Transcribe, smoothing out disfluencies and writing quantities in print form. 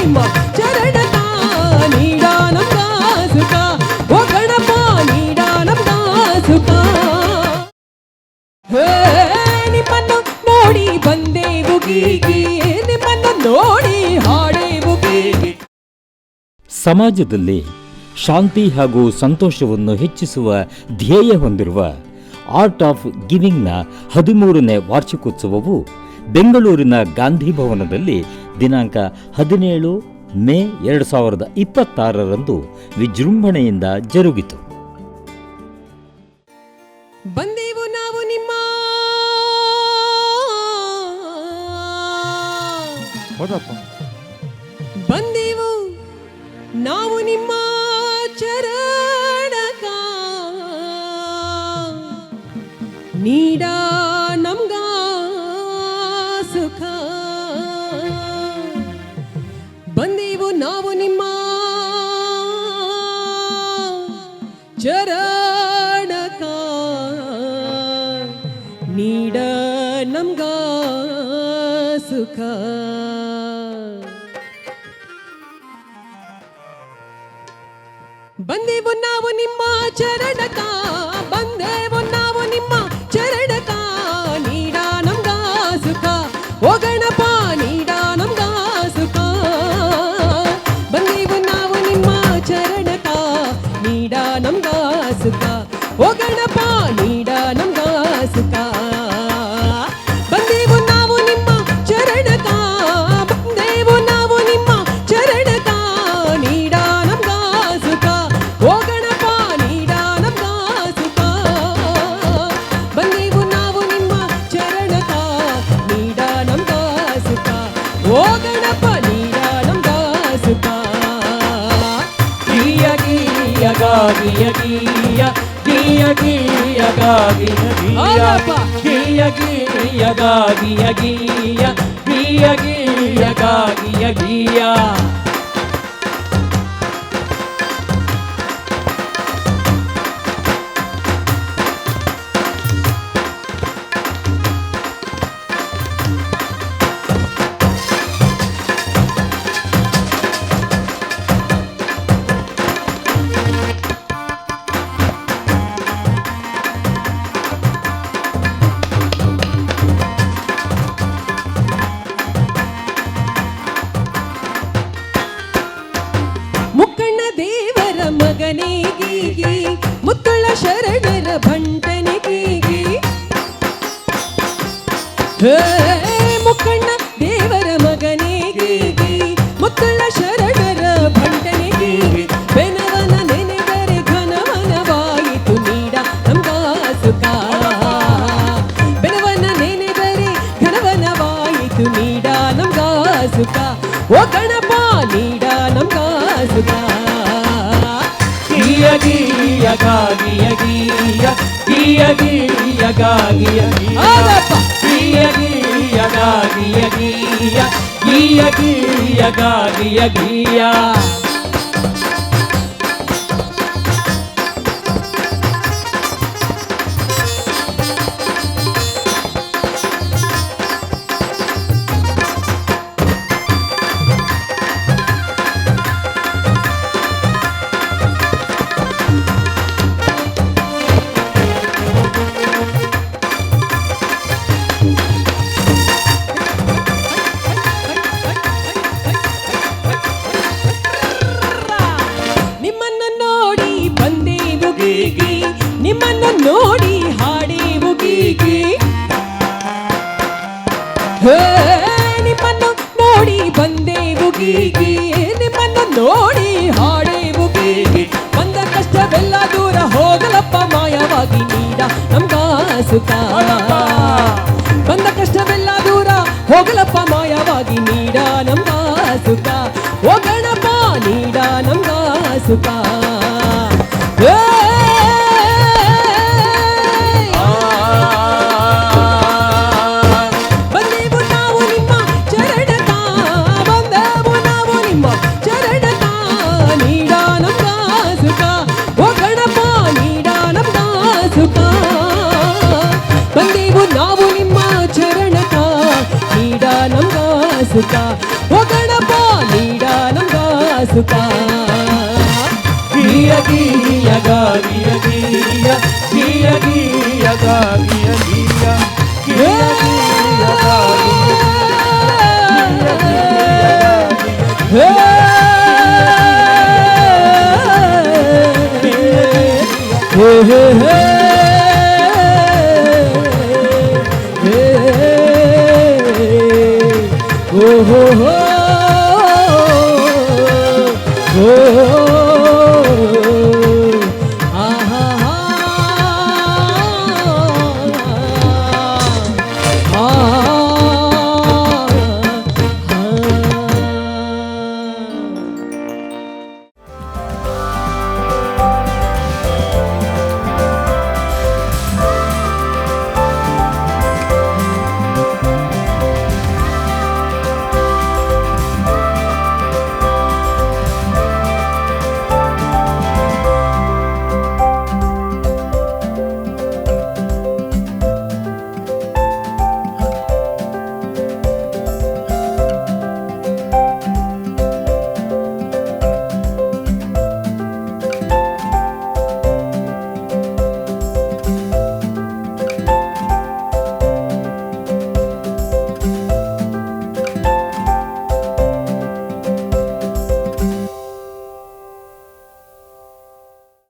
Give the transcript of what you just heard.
ನಿಮ್ಮ ಚರಣಕ ನೀಡ ನಮ್ಗ ಸುಖ ಓ ಗಣಪ ನೀಡ ನಮ್ಗ ಸುಖ ನಿಮ್ಮನ್ನು ನೋಡಿ ಬಂದೆವು ಗೀಗಿ ನಿಮ್ಮನ್ನು ನೋಡಿ ಹಾಡೆವು ಗೀಗಿ. ಸಮಾಜದಲ್ಲಿ ಶಾಂತಿ ಹಾಗೂ ಸಂತೋಷವನ್ನು ಹೆಚ್ಚಿಸುವ ಧ್ಯೇಯ ಹೊಂದಿರುವ ಆರ್ಟ್ ಆಫ್ ಗಿವಿಂಗ್ನ 13ನೇ ವಾರ್ಷಿಕೋತ್ಸವವು ಬೆಂಗಳೂರಿನ ಗಾಂಧಿ ಭವನದಲ್ಲಿ ದಿನಾಂಕ 17 ಮೇ 2026ರಂದು ವಿಜೃಂಭಣೆಯಿಂದ ಜರುಗಿತು. ಬಂದೆವು ನಾವು ನಿಮ್ಮ ಬಂದೆವು ನಾವು ನಿಮ್ಮ ಚರಣಕ ನೀಡ ನಮ್ಗ ಸುಖ ಬಂದೆವು ನಾವು ನಿಮ್ಮ ಚರಣಕ ನೀಡ ನಮ್ಗ ಸುಖ. ಬಂದೆವು ನಾವು ನಿಮ್ಮ ಚರಣಕ ಬಂದೆವು ನಾವು ನಿಮ್ಮ ಚರಣಕ ನೀಡ ನಮ್ಗ ಸುಖ ಓ ಗಣಪ ನೀಡ ನಮ್ಗ ಸುಖ ಬಂದೆವು ನಾವು ನಿಮ್ಮ ಚರಣಕ ನೀಡ ನಮ್ಗ ಸುಖ ಓ ಗಣಪ ನೀಡ ನಮ್ಗ ಸುಖ ಬಂದೆವು ನಾವು ನಿಮ್ಮ ಚರಣಕ ಬಂದೆವು ನಾವು ನಿಮ್ಮ ಚರಣಕ ನೀಡ ನಮ್ಗ ಸುಖ ಓ ಗಣಪ ನೀಡ ನಮ್ಗ ಸುಖ ಬಂದೆವು ನಾವು ನಿಮ್ಮ ಚರಣಕ ನೀಡ ನಮ್ಗ ಸುಖ ಓ ಗಣಪ ನೀಡ ನಮ್ಗ ಸುಖ. ಗೀಯ ಗೀಯ ಗಾಗಿಯ ಗೀಯ ಗೀಯ ಗೀಯ ಗಾಗಿಯ ಗೀಯ ಗೀಯ ಗಾಗಿಯ ಗೀಯ ಗೀಯ ಗೀಯ ಗಾಗಿಯ ಗೀಯ. ಮುಕ್ಕಣ್ಣ ದೇವರ ಮಗನೇ ಗೀಗಿ ಮುತ್ತುಳ್ಳ ಶರಣರ ಭಂಟನೆ ಗೀಗಿ ಮುಕ್ಕಣ್ಣ ದೇವರ ಮಗನೇ ಗೀಗಿ ಮುತ್ತುಳ್ಳ ಶರಣರ ಭಂಟನೆ ಗೀಗಿ ಬೆನವನ ನೆನೆದರೆ ಘನವನವಾಯಿತು ನೀಡ ನಮ್ಗ ಸುಖ ಬೆನವನ ನೆನೆದರೆ ಘನವನವಾಯಿತು ನೀಡ ನಮ್ಗ ಸುಖ ಓ ಗಣಪ ನೀಡ ನಮ್ಗ ಸುಖ. ಗೀಯ ಗೀಯ ಗಾಗಿಯ ಗೀಯ ಗೀಯ ಗೀಯ ಗಾಗಿಯ ಗೀಯ ಗೀಯ ಗಾಗಿಯ ಗೀಯ ಗೀಯ ಗೀಯ ಗಾಗಿಯ ಗೀಯ. ನಿಮ್ಮನ್ನು ನೋಡಿ ಬಂದೆವು ಗೀಗಿ ನಿಮ್ಮನ್ನು ನೋಡಿ ಹಾಡೆವು ಗೀಗಿ ನಿಮ್ಮನ್ನು ನೋಡಿ ಬಂದೆವು ಗೀಗಿ ನಿಮ್ಮನ್ನು ನೋಡಿ ಹಾಡೆವು ಗೀಗಿ ಬಂದ ಕಷ್ಟವೆಲ್ಲ ದೂರ ಹೋಗಲಪ್ಪ ಮಾಯವಾಗಿ ನೀಡ ನಮ್ಗ ಸುಖ ಬಂದ ಕಷ್ಟವೆಲ್ಲ ದೂರ ಹೋಗಲಪ್ಪ ಮಾಯವಾಗಿ ನೀಡ ನಮ್ಗ ಸುಖ ಓ ಗಣಪ ನೀಡ ನಮ್ಗ ಸುಖ. ಬಂದೆವು ನಾವು ನಿಮ್ಮ ಚರಣಕ ಬಂದೆವು ನಾವು ನಿಮ್ಮ ಚರಣಕ ನೀಡ ನಮ್ಗ ಸುಖ ಓ ಗಣಪ ನೀಡ ನಮ್ಗ ಸುಖ ಬಂದೆವು ನಾವು ನಿಮ್ಮ ಚರಣಕ ನೀಡ ನಮ್ಗ ಸುಖ ಓ ಗಣಪ ನೀಡ ಸುಖ ಗೀಯ ಗೀಯ ಗಾಗಿಯ ಗೀಯ ಗೀಯ ಗೀಯ ಗಾಗಿಯ ಗೀಯ ಗೀಯ ಗೀಯ ಗಾಗಿಯ ಹೇ ಹೇ ಹೇ ಹೇ ಓ ಹೋ ಹೋ ಓ